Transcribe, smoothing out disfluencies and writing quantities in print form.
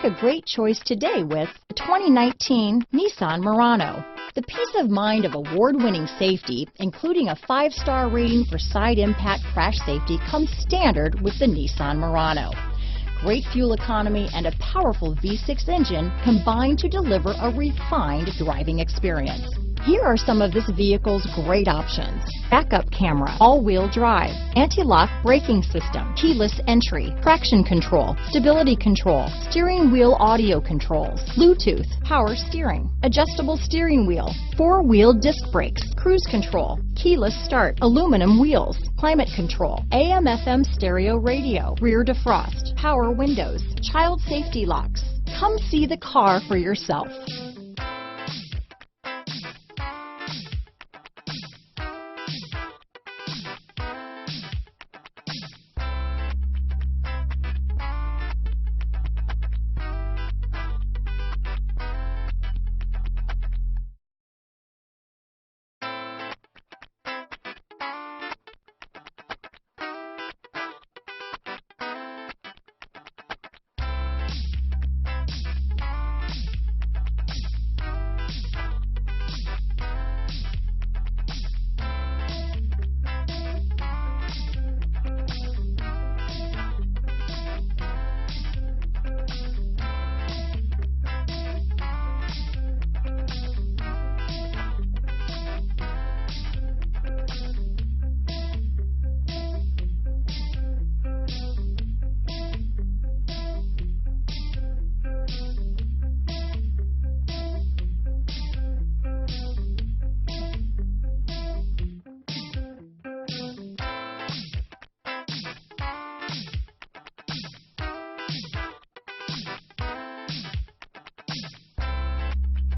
a great choice today with the 2019 Nissan Murano. The peace of mind of award-winning safety, including a 5-star rating for side impact crash safety, comes standard with the Nissan Murano. Great fuel economy and a powerful V6 engine combine to deliver a refined driving experience. Here are some of this vehicle's great options: backup camera, all-wheel drive, anti-lock braking system, keyless entry, traction control, stability control, steering wheel audio controls, Bluetooth, power steering, adjustable steering wheel, 4-wheel disc brakes, cruise control, keyless start, aluminum wheels, climate control, AM/FM stereo radio, rear defrost, power windows, child safety locks. Come see the car for yourself.